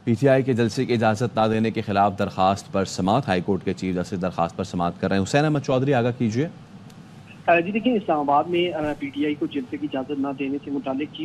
P T I کے جلسے کی اجازت نہ دینے کے خلاف درخواست پر سماعت، ہائی کورٹ کے چیف جسٹس درخواست پر سماعت کر رہے ہیں۔ حسین احمد چودھری آگاہ کیجیے۔ جی دیکھیں، اسلام آباد میں پی ٹی آئی کو جلسے کی اجازت نہ دینے سے متعلق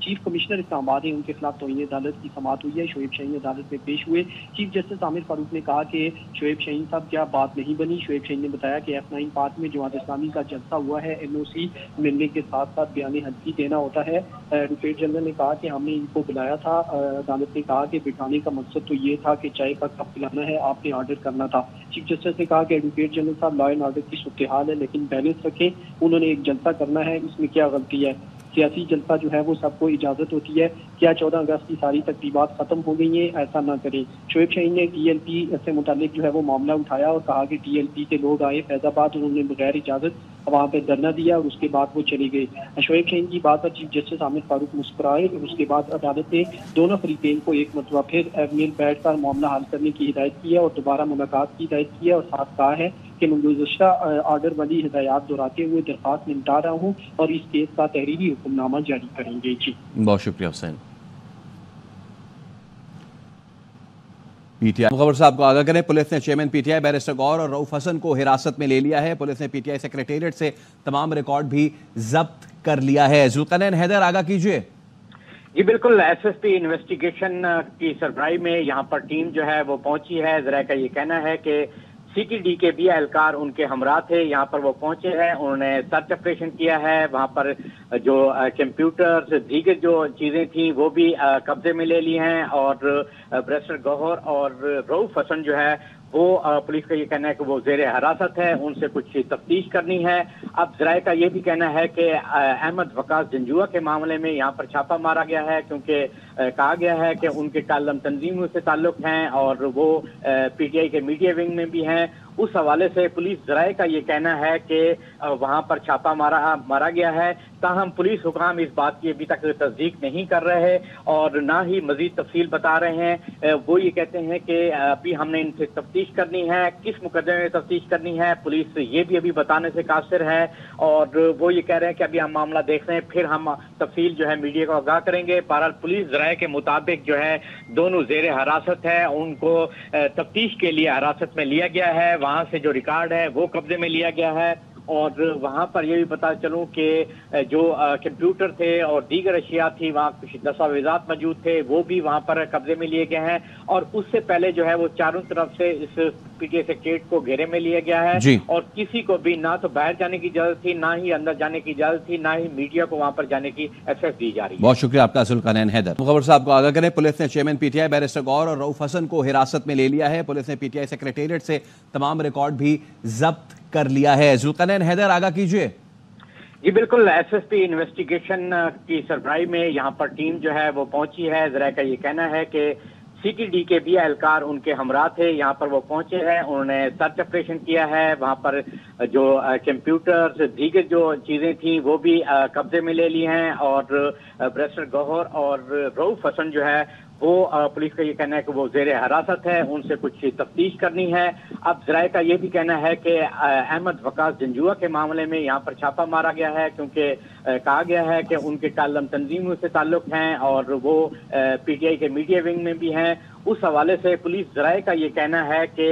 چیف کمشنر اسلام آباد ہیں، ان کے خلاف توہین عدالت کی سماعت ہوئی ہے۔ شعیب شاہین عدالت میں پیش ہوئے۔ چیف جسٹس عامر فاروق نے کہا کہ شعیب شاہین صاحب کیا بات نہیں بنی۔ شعیب شاہین نے بتایا کہ F9 پارک میں جماعت اسلامی کا جلسہ ہوا ہے، NOC ملنے کے ساتھ ساتھ بیان حلفی دینا ہوتا ہے۔ ایڈوکیٹ جنرل نے کہا کہ ہم نے ان کو بلایا تھا۔ عدالت نے کہا کہ بٹھانے کا مقصد تو یہ تھا کہ چائے کا کپ پلانا ہے، آپ نے آرڈر کرنا تھا۔ چیف جسٹس نے کہا کہ ایڈوکیٹ جنرل صاحب لا اینڈ آرڈر کی صورتحال ہے، لیکن بیلنس رکھیں، انہوں نے ایک جلسہ کرنا ہے، اس میں کیا غلطی ہے؟ سیاسی جلسہ جو ہے وہ سب کو اجازت ہوتی ہے، کیا 14 اگست کی ساری تقریبات ختم ہو گئی ہیں؟ ایسا نہ کریں۔ شعیب شاہین نے TLP سے متعلق جو ہے وہ معاملہ اٹھایا اور کہا کہ TLP کے لوگ آئے فیض آباد، انہوں نے بغیر اجازت وہاں پہ دھرنا دیا اور اس کے بعد وہ چلے گئے۔ شعیب شاہین کی بات پر چیف جسٹس عامر فاروق مسکرائے اور اس کے بعد عدالت نے دونوں فریقین کو ایک مرتبہ پھر مل بیٹھ کر معاملہ حل کرنے کی ہدایت کی ہے اور دوبارہ ملاقات کی ہدایت کی ہے، اور ساتھ کہا ہے کہ میں گزشتہ آرڈر والی ہدایات دہراتے ہوئے درخواست نمٹا رہا ہوں اور اس کیس کا تحریری حکم نامہ جاری کریں گے۔ جی بہت شکریہ حسین۔ پی ٹی آئی خبر صاحب کو آگاہ کریں، پولیس نے chairman P T I barrister غور اور رؤوف حسن کو حراست میں لے لیا ہے۔ پولیس نے پی ٹی آئی سیکریٹریٹ سے تمام ریکارڈ بھی ضبط کر لیا ہے۔ ذوالقرنین حیدر آگاہ کیجیے۔ جی بالکل، SSP انویسٹیگیشن کی سربراہی میں یہاں پر ٹیم جو ہے وہ پہنچی ہے۔ ذرائع کا یہ کہنا ہے کہ CTD کے بھی اہلکار ان کے ہمراہ تھے، یہاں پر وہ پہنچے ہیں، انہوں نے سرچ آپریشن کیا ہے، وہاں پر جو کمپیوٹر دیگر جو چیزیں تھیں وہ بھی قبضے میں لے لی ہیں، اور بیرسٹر گوہر اور رؤوف حسن جو ہے وہ پولیس کا یہ کہنا ہے کہ وہ زیر حراست ہے، ان سے کچھ تفتیش کرنی ہے۔ اب ذرائع کا یہ بھی کہنا ہے کہ احمد وقاص جنجوعہ کے معاملے میں یہاں پر چھاپہ مارا گیا ہے، کیونکہ کہا گیا ہے کہ ان کے کالم تنظیموں سے تعلق ہیں اور وہ PTI کے میڈیا ونگ میں بھی ہیں۔ اس حوالے سے پولیس ذرائع کا یہ کہنا ہے کہ وہاں پر چھاپہ مارا گیا ہے، تاہم پولیس حکام اس بات کی ابھی تک تصدیق نہیں کر رہے اور نہ ہی مزید تفصیل بتا رہے ہیں۔ وہ یہ کہتے ہیں کہ ابھی ہم نے ان سے تفتیش کرنی ہے، کس مقدمے میں تفتیش کرنی ہے پولیس یہ بھی ابھی بتانے سے قاصر ہے، اور وہ یہ کہہ رہے ہیں کہ ابھی ہم معاملہ دیکھ رہے ہیں، پھر ہم تفصیل جو ہے میڈیا کو آگاہ کریں گے۔ بہرحال پولیس ذرائع کے مطابق جو ہے دونوں زیر حراست ہے، ان کو تفتیش کے لیے حراست میں لیا گیا ہے، وہاں سے جو ریکارڈ ہے وہ قبضے میں لیا گیا ہے، اور وہاں پر یہ بھی پتا چلوں کہ جو کمپیوٹر تھے اور دیگر اشیاء تھی، وہاں کچھ دستاویزات موجود تھے، وہ بھی وہاں پر قبضے میں لیے گئے ہیں، اور اس سے پہلے جو ہے وہ چاروں طرف سے اس PTI سیکریٹریٹ کو گھیرے میں لیا گیا ہے، اور کسی کو بھی نہ تو باہر جانے کی اجازت تھی، نہ ہی اندر جانے کی اجازت تھی، نہ ہی میڈیا کو وہاں پر جانے کی ایکسیس دی جا رہی ہے۔ بہت شکریہ آپ کا ذوالقرنین حیدر۔ خبر صاحب کو آگاہ کریں، پولیس نے چیئرمین PTI بیرسٹر غور اور رؤوف حسن کو حراست میں لے لیا ہے۔ پولیس نے PTI سیکریٹریٹ سے تمام ریکارڈ بھی ضبط کر لیا ہے۔ ذوالقرنین حیدر آگاہ کیجیے۔ جی بالکل، SSP انویسٹیگیشن کی سربراہی میں یہاں پر ٹیم جو ہے وہ پہنچی ہے۔ ذرائع کا یہ کہنا ہے کہ CTD کے بھی اہلکار ان کے ہمراہ تھے، یہاں پر وہ پہنچے ہیں، انہوں نے سرچ آپریشن کیا ہے، وہاں پر جو کمپیوٹر دیگر جو چیزیں تھیں وہ بھی قبضے میں لے لی ہیں، اور بیرسٹر گوہر اور رؤوف حسن جو ہے وہ پولیس کا یہ کہنا ہے کہ وہ زیر حراست ہے، ان سے کچھ تفتیش کرنی ہے۔ اب ذرائع کا یہ بھی کہنا ہے کہ احمد وقاص جنجوعہ کے معاملے میں یہاں پر چھاپہ مارا گیا ہے، کیونکہ کہا گیا ہے کہ ان کے کالم تنظیموں سے تعلق ہیں اور وہ PTI کے میڈیا ونگ میں بھی ہیں۔ اس حوالے سے پولیس ذرائع کا یہ کہنا ہے کہ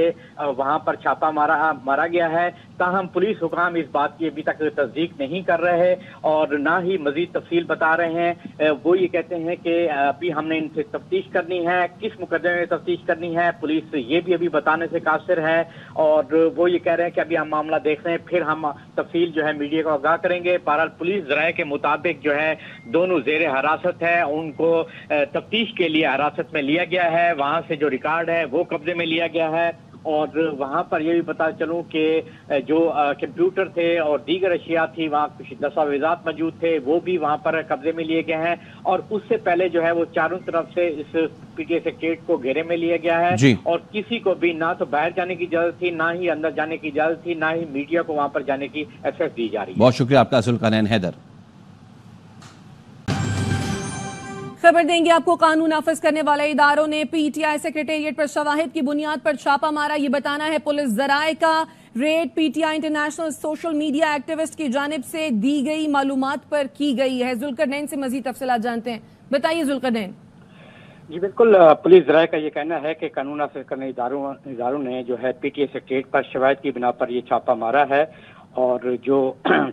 وہاں پر چھاپہ مارا گیا ہے، تاہم پولیس حکام اس بات کی ابھی تک تصدیق نہیں کر رہے اور نہ ہی مزید تفصیل بتا رہے ہیں۔ وہ یہ کہتے ہیں کہ ابھی ہم نے ان سے تفتیش کرنی ہے، کس مقدمے میں تفتیش کرنی ہے پولیس یہ بھی ابھی بتانے سے قاصر ہے، اور وہ یہ کہہ رہے ہیں کہ ابھی ہم معاملہ دیکھ رہے ہیں، پھر ہم تفصیل جو ہے میڈیا کو آگاہ کریں گے۔ بہرحال پولیس ذرائع کے مطابق جو ہے دونوں زیر حراست ہے، ان کو تفتیش کے لیے حراست میں لیا گیا ہے، وہاں سے جو ریکارڈ ہے وہ قبضے میں لیا گیا ہے، اور وہاں پر یہ بھی پتا چلوں کہ جو کمپیوٹر تھے اور دیگر اشیاء تھی، وہاں کچھ دستاویزات موجود تھے، وہ بھی وہاں پر قبضے میں لیے گئے ہیں، اور اس سے پہلے جو ہے وہ چاروں طرف سے اس PTI سیکریٹریٹ کو گھیرے میں لیا گیا ہے، اور کسی کو بھی نہ تو باہر جانے کی اجازت تھی، نہ ہی اندر جانے کی اجازت تھی، نہ ہی میڈیا کو وہاں پر جانے کی ایکسیس دی جا رہی ہے۔ بہت شکریہ آپ کا ذوالقرنین حیدر۔ خبر دیں گے آپ کو، قانون نافذ کرنے والے اداروں نے PTI سیکریٹریٹ پر شواہد کی بنیاد پر چھاپہ مارا، یہ بتانا ہے پولیس ذرائع کا۔ ریڈ PTI international social media activist کی جانب سے دی گئی معلومات پر کی گئی ہے۔ ذوالقرنین سے مزید تفصیلات جانتے ہیں، بتائیے ذوالقرنین۔ جی بالکل، پولیس ذرائع کا یہ کہنا ہے کہ قانون نافذ کرنے اداروں نے جو ہے پی ٹی آئی سیکریٹریٹ پر شواہد کی بنا پر یہ چھاپہ مارا ہے، اور جو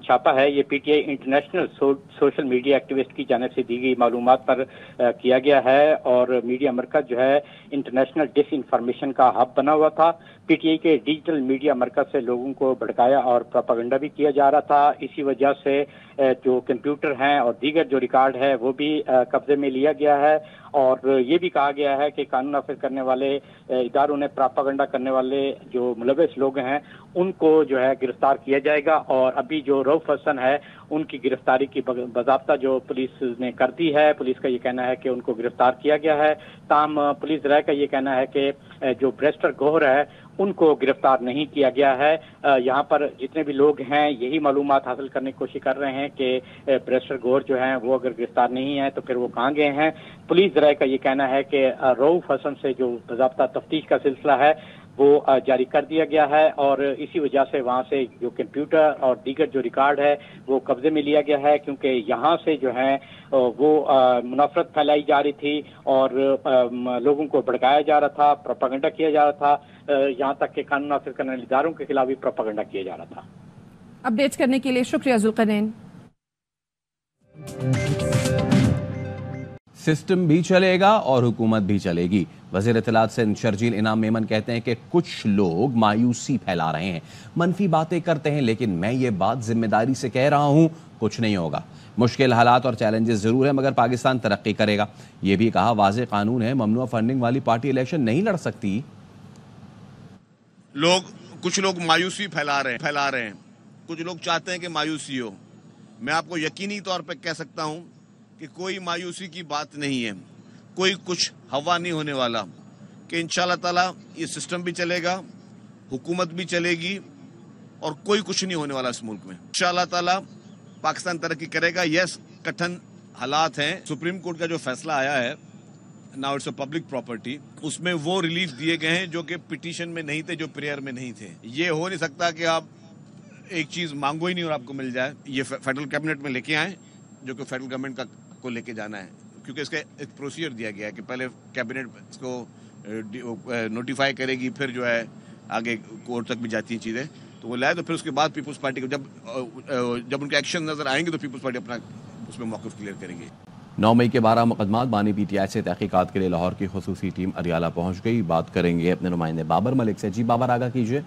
چھاپہ ہے یہ P T I international social media activist کی جانب سے دی گئی معلومات پر کیا گیا ہے، اور میڈیا مرکز جو ہے انٹرنیشنل ڈس انفارمیشن کا ہب بنا ہوا تھا۔ پی ٹی آئی کے ڈیجیٹل میڈیا مرکز سے لوگوں کو بھڑکایا اور پروپیگنڈا بھی کیا جا رہا تھا۔ اسی وجہ سے جو کمپیوٹر ہیں اور دیگر جو ریکارڈ ہے وہ بھی قبضے میں لیا گیا ہے، اور یہ بھی کہا گیا ہے کہ قانون نافذ کرنے والے اداروں نے پروپیگنڈا کرنے والے جو ملوث لوگ ہیں ان کو جو ہے گرفتار کیا جائے گا، اور ابھی جو رؤف حسن ہے ان کی گرفتاری کی باضابطہ جو پولیس نے کر دی ہے۔ پولیس کا یہ کہنا ہے کہ ان کو گرفتار کیا گیا ہے، تاہم پولیس ذرائع کا یہ کہنا ہے کہ جو بریسٹر گوہر ہے ان کو گرفتار نہیں کیا گیا ہے۔ یہاں پر جتنے بھی لوگ ہیں یہی معلومات حاصل کرنے کی کوشش کر رہے ہیں کہ بریسٹر گوہر جو ہیں وہ اگر گرفتار نہیں ہیں تو پھر وہ کہاں گئے ہیں۔ پولیس ذرائع کا یہ کہنا ہے کہ رؤف حسن سے جو باضابطہ تفتیش کا سلسلہ ہے وہ جاری کر دیا گیا ہے، اور اسی وجہ سے وہاں سے جو کمپیوٹر اور دیگر جو ریکارڈ ہے وہ قبضے میں لیا گیا ہے، کیونکہ یہاں سے جو ہے وہ منافرت پھیلائی جا رہی تھی اور لوگوں کو بھڑکایا جا رہا تھا، پروپیگنڈا کیا جا رہا تھا، یہاں تک کہ قانون نافذ کرنے والے اداروں کے خلاف بھی پروپیگنڈا کیا جا رہا تھا۔ اپڈیٹ کرنے کے لیے شکریہ ذوالقرنین۔ سسٹم بھی چلے گا اور حکومت بھی چلے گی۔ وزیر اطلاعات سندھ شرجیل انعام میمن کہتے ہیں کہ کچھ لوگ مایوسی پھیلا رہے ہیں، منفی باتیں کرتے ہیں، لیکن میں یہ بات ذمہ داری سے کہہ رہا ہوں کچھ نہیں ہوگا۔ مشکل حالات اور چیلنجز ضرور ہیں مگر پاکستان ترقی کرے گا۔ یہ بھی کہا واضح قانون ہے، ممنوع فنڈنگ والی پارٹی الیکشن نہیں لڑ سکتی۔ کچھ لوگ مایوسی پھیلا رہے ہیں، کچھ لوگ چاہتے ہیں کہ مایوسی ہو۔ میں آپ کو یقینی طور پہ کہہ سکتا ہوں کہ کوئی مایوسی کی بات نہیں ہے، کوئی کچھ ہوا نہیں ہونے والا، کہ انشاءاللہ تعالیٰ یہ سسٹم بھی چلے گا، حکومت بھی چلے گی، اور کوئی کچھ نہیں ہونے والا اس ملک میں۔ انشاءاللہ تعالیٰ پاکستان ترقی کرے گا۔ یس، کٹھن حالات ہیں۔ سپریم کورٹ کا جو فیصلہ آیا ہے now it's a public property, اس میں وہ ریلیف دیے گئے ہیں جو کہ پٹیشن میں نہیں تھے، جو پریئر میں نہیں تھے۔ یہ ہو نہیں سکتا کہ آپ ایک چیز مانگو ہی نہیں اور آپ کو مل جائے۔ یہ فیڈرل کیبنٹ میں لے کے آئیں، جو کہ فیڈرل گورنمنٹ کو لے کے جانا ہے، کیونکہ اس کا ایک پروسیجر دیا گیا ہے کہ پہلے کیبنٹ اس کو نوٹیفائی کرے گی، پھر جو ہے آگے کورٹ تک بھی جاتی ہیں چیزیں، تو وہ لائے، تو پھر اس کے بعد پیپلز پارٹی کو جب ان کے ایکشن نظر آئیں گے تو پیپلز پارٹی اپنا اس میں موقف کلیئر کریں گے۔ 9 مئی کے 12 مقدمات بانی پی ٹی آئی سے تحقیقات کے لیے لاہور کی خصوصی ٹیم اریالہ پہنچ گئی۔ بات کریں گے اپنے نمائندے بابر ملک سے۔ جی بابر، آگاہ کیجیے۔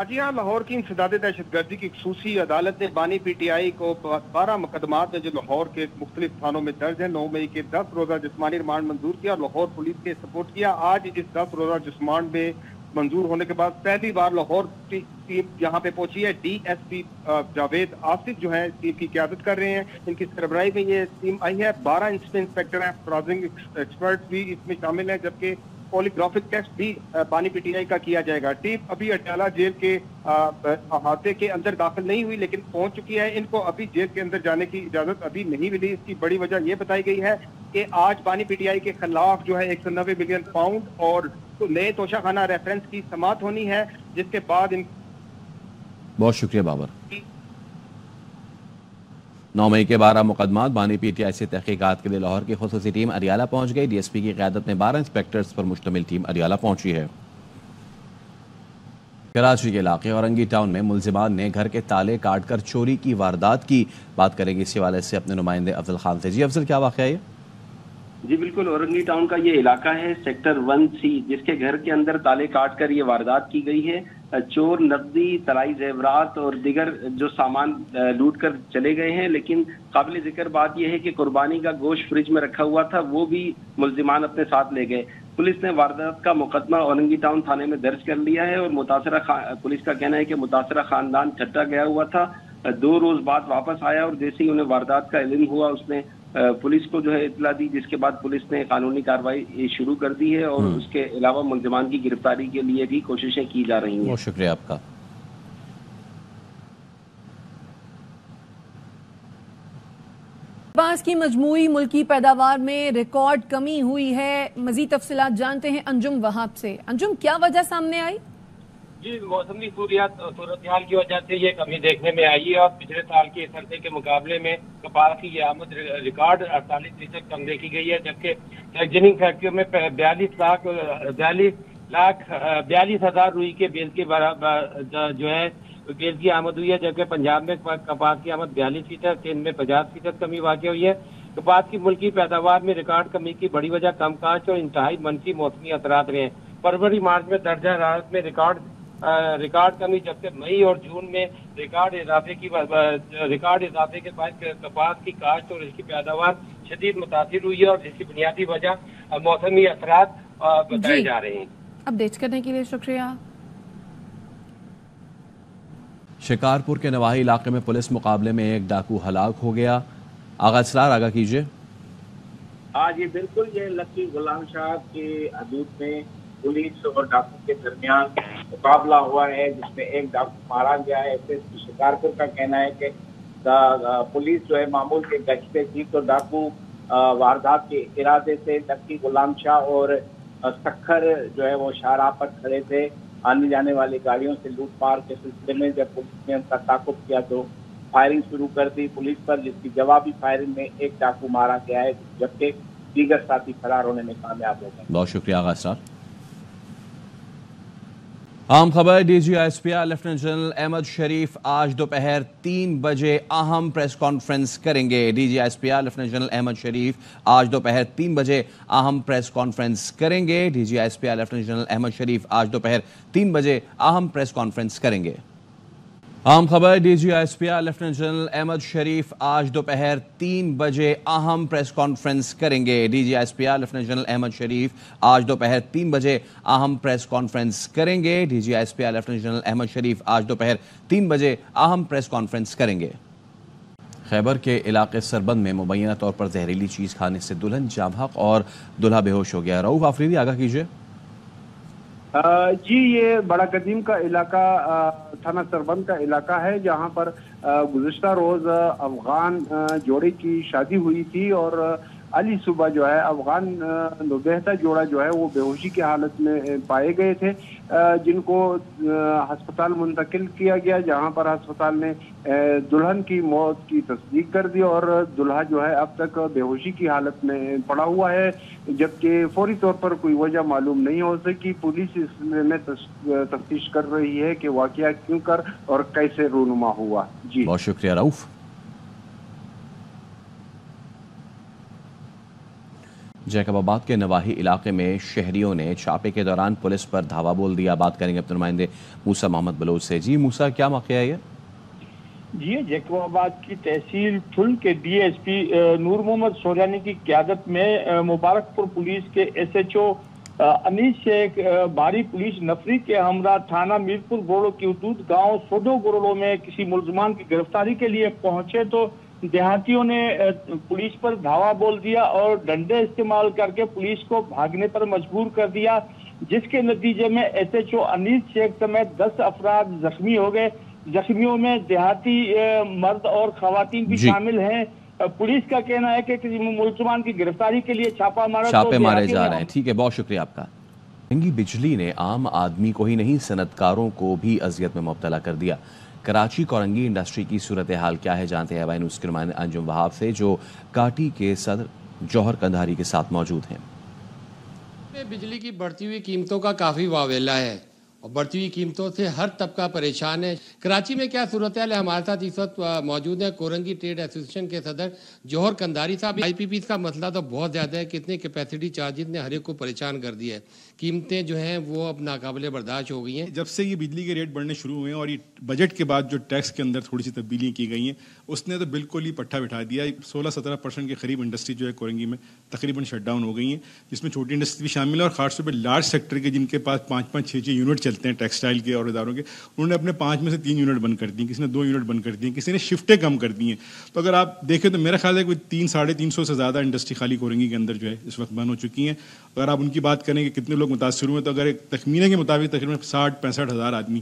جی ہاں، لاہور کی انسداد دہشت گردی کی خصوصی عدالت نے بانی پی ٹی آئی کو 12 مقدمات جو لاہور کے مختلف تھانوں میں درج ہیں 9 مئی کے 10 روزہ جسمانی ریمانڈ منظور کیا اور لاہور پولیس کے سپورٹ کیا۔ آج اس 10 روزہ جسمانڈ میں منظور ہونے کے بعد پہلی بار لاہور ٹیم یہاں پہ پہنچی ہے۔ D S P Javed Asif جو ہے ٹیم کی قیادت کر رہے ہیں، ان کی سربراہی میں یہ ٹیم آئی ہے۔ 12 انسپیکٹر ہیں، فرازنگ ایکسپرٹ بھی اس میں شامل ہیں، جبکہ پولیگرافک ٹیسٹ بھی بانی پی ٹی آئی کا کیا جائے گا۔ ٹیم ابھی اٹیالہ جیل کے احاطے کے اندر داخل نہیں ہوئی لیکن پہنچ چکی ہے۔ ان کو ابھی جیل کے اندر جانے کی اجازت ابھی نہیں ملی۔ اس کی بڑی وجہ یہ بتائی گئی ہے کہ آج بانی پی ٹی آئی کے خلاف جو ہے 190 ملین پاؤنڈ اور نئے توشہ خانہ ریفرنس کی سماعت ہونی ہے، جس کے بعد بہت شکریہ بابر۔ 9 مئی کے 12 مقدمات بانی پی ٹی آئی سے تحقیقات کے لیے لاہور کی خصوصی ٹیم اریالہ پہنچ گئی۔ ڈی ایس پی کی قیادت میں 12 انسپیکٹرز پر مشتمل ٹیم اریالہ پہنچی ہے۔ کراچی کے علاقے اورنگی ٹاؤن میں ملزمان نے گھر کے تالے کاٹ کر چوری کی واردات کی۔ بات کریں گے اسی حوالے سے اپنے نمائندے افضل خان سے۔ جی افضل، کیا واقعہ ہے؟ جی بالکل، اورنگی ٹاؤن کا یہ علاقہ ہے سیکٹر 1C، جس کے گھر کے اندر تالے کاٹ کر یہ واردات کی گئی ہے۔ چور نقدی، طلائی زیورات اور دیگر جو سامان لوٹ کر چلے گئے ہیں، لیکن قابل ذکر بات یہ ہے کہ قربانی کا گوشت فریج میں رکھا ہوا تھا، وہ بھی ملزمان اپنے ساتھ لے گئے۔ پولیس نے واردات کا مقدمہ اورنگی ٹاؤن تھانے میں درج کر لیا ہے اور پولیس کا کہنا ہے کہ متاثرہ خاندان چھٹا گیا ہوا تھا، 2 روز بعد واپس آیا اور جیسے ہی انہیں واردات کا علم ہوا اس نے پولیس کو جو ہے اطلاع دی، جس کے بعد پولیس نے قانونی کارروائی شروع کر دی ہے اور اس کے علاوہ ملزمان کی گرفتاری کے لیے بھی کوششیں کی جا رہی ہیں۔ بہت شکریہ آپ کا۔ کپاس کی مجموعی ملکی پیداوار میں ریکارڈ کمی ہوئی ہے۔ مزید تفصیلات جانتے ہیں انجم وہاب سے۔ انجم، کیا وجہ سامنے آئی؟ جی موسمی صورتحال کی وجہ سے یہ کمی دیکھنے میں آئی ہے اور پچھلے سال کے اس عرصے کے مقابلے میں کپاس کی یہ آمد ریکارڈ 48% کم دیکھی گئی ہے، جبکہ پیکجنگ فیکٹریوں میں 42,000 روئی کے بیل کی جو ہے بیل کی آمد ہوئی ہے، جبکہ پنجاب میں کپاس کی آمد 42%، سندھ میں 50% کمی واقع ہوئی ہے۔ کپاس کی ملکی پیداوار میں ریکارڈ کمی کی بڑی وجہ کم کاشت اور انتہائی منفی موسمی اثرات رہے ہیں۔ فروری مارچ میں درجہ حرارت میں ریکارڈ کمی، جبکہ مئی اور جون میں ریکارڈ اضافے کے بعد کپاس کی کاشت اور اس کی پیداوار شدید متاثر ہوئی ہے اور اس کی بنیادی وجہ موسمی اثرات بتائے جا رہے ہیں۔ اپڈیٹ کرنے کے لیے شکریہ۔ شکارپور کے نواحی علاقے میں پولیس مقابلے میں ایک ڈاکو ہلاک ہو گیا۔ آغا اسرار آگاہ کیجیے۔ جی بالکل، یہ لکی غلام شاہ کی حدود میں پولیس اور ڈاکو کے درمیان مقابلہ ہوا ہے، جس میں ایک ڈاکو مارا گیا ہے۔ شکارپور کا کہنا ہے کہ پولیس جو ہے معمول کے گشت پہ تھی تو ڈاکو واردات کے ارادے سے لکی غلام شاہ اور سکھر جو ہے وہ شاہراہ پر کھڑے تھے۔ آنے جانے والی گاڑیوں سے لوٹ مار کے سلسلے میں جب پولیس نے ان کا تعاقب کیا تو فائرنگ شروع کر دی پولیس پر، جس کی جوابی فائرنگ میں ایک ڈاکو مارا گیا ہے، جبکہ دیگر ساتھی فرار ہونے میں کامیاب ہو گئے۔ بہت شکریہ آغا اسرار۔ عام خبر، D G S P R lieutenant general Ahmed Sharif آج دوپہر 3 بجے اہم پریس کانفرنس کریں گے۔ D G S P R lieutenant general Ahmed Sharif آج دوپہر 3 بجے اہم پریس کانفرنس کریں گے۔ D G S P R lieutenant general Ahmed Sharif آج دوپہر 3 بجے اہم پریس کانفرنس کریں گے۔ عام خبر، D G S P R lieutenant general Ahmed Sharif آج دوپہر 3 بجے اہم پریس کانفرنس کریں گے۔ D G S P R lieutenant general Ahmed Sharif آج دوپہر 3 بجے اہم پریس کانفرنس کریں گے۔ D G S P R lieutenant general Ahmed Sharif آج دوپہر 3 بجے اہم پریس کانفرنس کریں گے۔ خیبر کے علاقے سربند میں مبینہ طور پر زہریلی چیز کھانے سے دلہن جاں بحق اور دلہا بے ہوش ہو گیا۔ رؤوف آفریدی آگاہ کیجیے۔ جی یہ بڑا قدیم کا علاقہ تھانہ سربند کا علاقہ ہے، جہاں پر گزشتہ روز افغان جوڑے کی شادی ہوئی تھی اور علی صبح جو ہے افغان نوبہتا جوڑا جو ہے وہ بے ہوشی کی حالت میں پائے گئے تھے، جن کو ہسپتال منتقل کیا گیا، جہاں پر ہسپتال نے دلہن کی موت کی تصدیق کر دی اور دلہا جو ہے اب تک بے ہوشی کی حالت میں پڑا ہوا ہے، جبکہ فوری طور پر کوئی وجہ معلوم نہیں ہو سکی۔ پولیس اس میں تفتیش کر رہی ہے کہ واقعہ کیوں کر اور کیسے رونما ہوا۔ جی بہت شکریہ رؤوف۔ جیکب آباد کے نواحی علاقے میں شہریوں نے چھاپے کے دوران پولیس پر دھاوا بول دیا۔ بات کریں گے اپنے نمائندے موسیٰ محمد بلوچ سے۔ جی موسیٰ، کیا واقعہ ہے یہ؟ جی جیکب آباد کی تحصیل ٹھل کے ڈی ایس پی نور محمد سوریانی کی قیادت میں مبارک پور پولیس کے ایس ایچ او انیس شیخ بھاری پولیس نفری کے ہمراہ تھانہ میرپور گورو کی حدود گاؤں سودو گورو میں کسی ملزمان کی گرفتاری کے لیے پہنچے تو دیہاتیوں نے پولیس پر دھاوا بول دیا اور ڈنڈے استعمال کر کے پولیس کو بھاگنے پر مجبور کر دیا، جس کے نتیجے میں ایس ایچ او انیس شیخ سمیت 10 افراد زخمی ہو گئے۔ زخمیوں میں دیہاتی مرد اور خواتین بھی شامل ہیں۔ پولیس کا کہنا ہے کہ کسی ملزمان کی گرفتاری کے لیے چھاپے مارے جا رہے ہیں۔ ٹھیک ہے، بہت شکریہ آپ کا۔ مہنگی بجلی نے عام آدمی کو ہی نہیں صنعتکاروں کو بھی اذیت میں مبتلا کر دیا۔ کراچی کورنگی انڈسٹری کی صورتحال کیا ہے جانتے ہیں نیوز کے نمائندے انجم وہاب سے، جو کاٹی کے صدر جوہر قندھاری کے ساتھ موجود ہیں۔ بجلی کی بڑھتی ہوئی قیمتوں کا کافی واویلا ہے اور بڑھتی ہوئی قیمتوں سے ہر طبقہ پریشان ہے۔ کراچی میں کیا صورتحال ہے، ہمارے ساتھ اس وقت موجود ہے کورنگی ٹریڈ ایسوسیشن کے صدر جوہر قندھاری صاحب۔ آئی پی پیز کا مسئلہ تو بہت زیادہ ہے، کتنے کیپیسٹی چارجز نے ہر ایک کو پریشان کر دیا ہے، قیمتیں جو ہیں وہ اب ناقابل برداشت ہو گئی ہیں۔ جب سے یہ بجلی کے ریٹ بڑھنے شروع ہوئے ہیں اور یہ بجٹ کے بعد جو ٹیکس کے اندر تھوڑی سی تبدیلیاں کی گئی ہیں، اس نے تو بالکل ہی پٹھا بٹھا دیا۔ 16-17% کے قریب انڈسٹری جو ہے کورنگی میں تقریباً شٹ ڈاؤن ہو گئی ہیں، جس میں چھوٹی انڈسٹری بھی شامل ہے اور خاص طور پہ لارج سیکٹر کے جن کے پاس 5-5-6 یونٹ چلتے ہیں ٹیکسٹائل کے اور اداروں کے، انہوں نے اپنے 5 میں سے 3 یونٹ بند کر دی، کسی نے 2 یونٹ بند کر دی، کسی نے شفٹیں کم کر دی ہیں۔ تو اگر آپ دیکھیں تو میرا خیال ہے کوئی 300-350 سے زیادہ انڈسٹری خالی کورنگی کے اندر جو ہے اس وقت بند ہو چکی ہیں۔ اگر آپ ان کی بات کریں کہ کتنے لوگ متاثر ہوئے تو اگر ایک تخمینے کے مطابق تقریباً 60-65 ہزار آدمی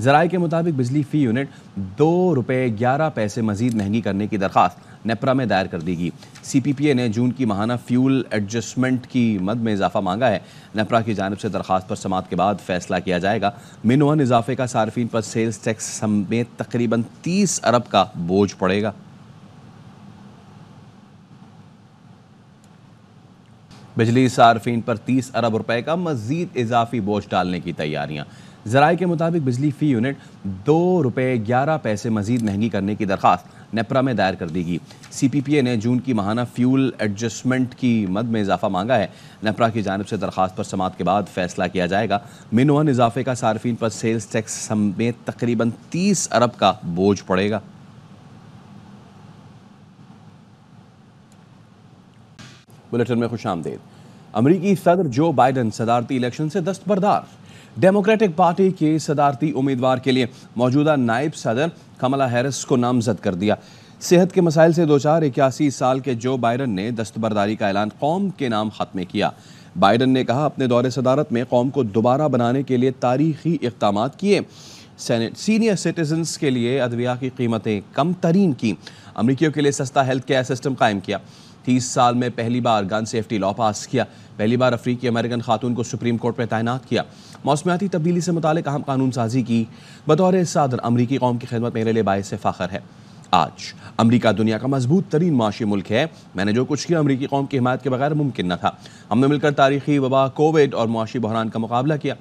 ذرائع کے مطابق بجلی فی یونٹ ₹2.11 مزید مہنگی کرنے کی درخواست نیپرا میں دائر کر دی گئی۔ سی پی پی اے نے جون کی ماہانہ فیول ایڈجسٹمنٹ کی مد میں اضافہ مانگا ہے۔ نیپرا کی جانب سے درخواست پر سماعت کے بعد فیصلہ کیا جائے گا۔ منوان اضافے کا صارفین پر سیلز ٹیکس سمیت تقریباً 30 ارب کا بوجھ پڑے گا۔ بجلی صارفین پر 30 ارب روپے کا مزید اضافی بوجھ ڈالنے کی تیاریاں۔ ذرائع کے مطابق بجلی فی یونٹ ₹2.11 مزید مہنگی کرنے کی درخواست نیپرا میں دائر کر دی گئی۔ سی پی پی اے نے جون کی ماہانہ فیول ایڈجسٹمنٹ کی مد میں اضافہ مانگا ہے۔ نیپرا کی جانب سے درخواست پر سماعت کے بعد فیصلہ کیا جائے گا۔ منوان اضافے کا صارفین پر سیلز ٹیکس سمیت تقریباً 30 ارب کا بوجھ پڑے گا۔ بلیٹن میں خوش آمدید۔ امریکی صدر جو بائیڈن صدارتی الیکشن سے دستبردار۔ ڈیموکریٹک پارٹی کی صدارتی امیدوار کے لیے موجودہ نائب صدر کملا ہیرس کو نامزد کر دیا۔ صحت کے مسائل سے دوچار 81 سال کے جو بائیڈن نے دستبرداری کا اعلان قوم کے نام خط میں کیا۔ بائیڈن نے کہا اپنے دور صدارت میں قوم کو دوبارہ بنانے کے لیے تاریخی اقدامات کیے۔ سینئر سٹیزنز کے لیے ادویہ کی قیمتیں کم ترین کی۔ امریکیوں کے لیے سستا ہیلتھ کیئر سسٹم قائم کیا۔ 30 سال میں پہلی بار گن سیفٹی لا پاس کیا۔ پہلی بار افریقی امریکن خاتون کو سپریم کورٹ میں تعینات کیا۔ موسمیاتی تبدیلی سے متعلق اہم قانون سازی کی۔ بطور صدر امریکی قوم کی خدمت میرے لیے باعث فخر ہے۔ آج امریکہ دنیا کا مضبوط ترین معاشی ملک ہے۔ میں نے جو کچھ کیا امریکی قوم کی حمایت کے بغیر ممکن نہ تھا۔ ہم نے مل کر تاریخی وبا، کووڈ اور معاشی بحران کا مقابلہ کیا۔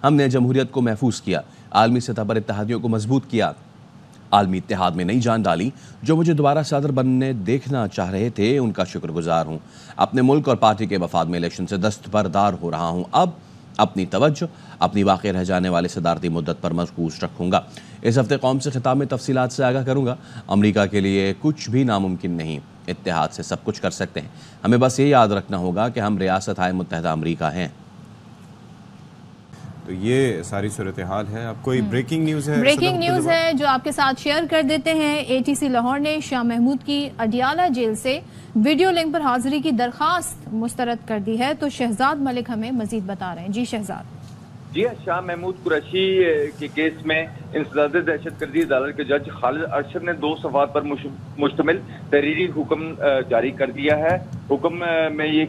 ہم نے جمہوریت کو محفوظ کیا، عالمی سطح پر اتحادیوں کو مضبوط کیا، عالمی اتحاد میں نئی جان ڈالی۔ جو مجھے دوبارہ صدر بننے دیکھنا چاہ رہے تھے ان کا شکر گزار ہوں۔ اپنے ملک اور پارٹی کے مفاد میں الیکشن سے دستبردار ہو رہا ہوں۔ اب اپنی توجہ اپنی باقی رہ جانے والے صدارتی مدت پر مرکوز رکھوں گا۔ اس ہفتے قوم سے خطاب میں تفصیلات سے آگاہ کروں گا۔ امریکہ کے لیے کچھ بھی ناممکن نہیں، اتحاد سے سب کچھ کر سکتے ہیں۔ ہمیں بس یہ یاد رکھنا ہوگا کہ ہم ریاست ہائے متحدہ امریکہ ہیں۔ تو یہ ساری صورتحال ہے۔ اب کوئی بریکنگ نیوز ہے؟ بریکنگ نیوز ہے جو آپ کے ساتھ شیئر کر دیتے ہیں۔ اے ٹی سی لاہور نے شاہ محمود کی اڈیالہ جیل سے ویڈیو لنک پر حاضری کی درخواست مسترد کر دی ہے۔ تو شہزاد ملک ہمیں مزید بتا رہے ہیں۔ جی شہزاد۔ جی شاہ محمود قریشی کے کیس میں انسداد دہشت گردی عدالت کے جج خالد ارشد نے 2 صفحات پر مشتمل تحریری حکم جاری کر دیا ہے۔ حکم میں یہ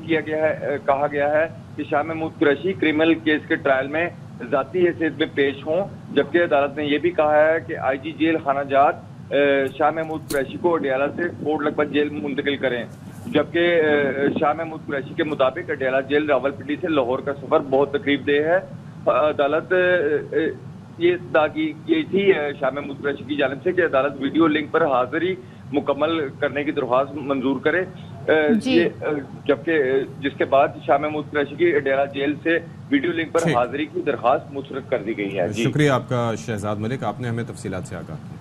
کہا گیا ہے کہ شاہ محمود قریشی کرمنل کیس کے ٹرائل میں ذاتی حیثیت میں پیش ہوں، جبکہ عدالت نے یہ بھی کہا ہے کہ آئی جی جیل خانہ جات شاہ محمود قریشی کو اڈیالہ سے فورٹ لکھپت جیل منتقل کریں، جبکہ شاہ محمود قریشی کے مطابق اڈیالہ جیل راولپنڈی سے لاہور کا سفر بہت تکلیف دہ ہے۔ عدالت یہ اطلاع کی گئی تھی شاہ محمود قریشی کی جانب سے کہ عدالت ویڈیو لنک پر حاضری مکمل کرنے کی درخواست منظور کرے، جبکہ جس کے بعد شاہ محمود قریشی کی اڈیالہ جیل سے ویڈیو لنک پر حاضری کی درخواست مسترد کر دی گئی ہے۔ شکریہ آپ کا شہزاد ملک، آپ نے ہمیں تفصیلات سے آگاہ کیا۔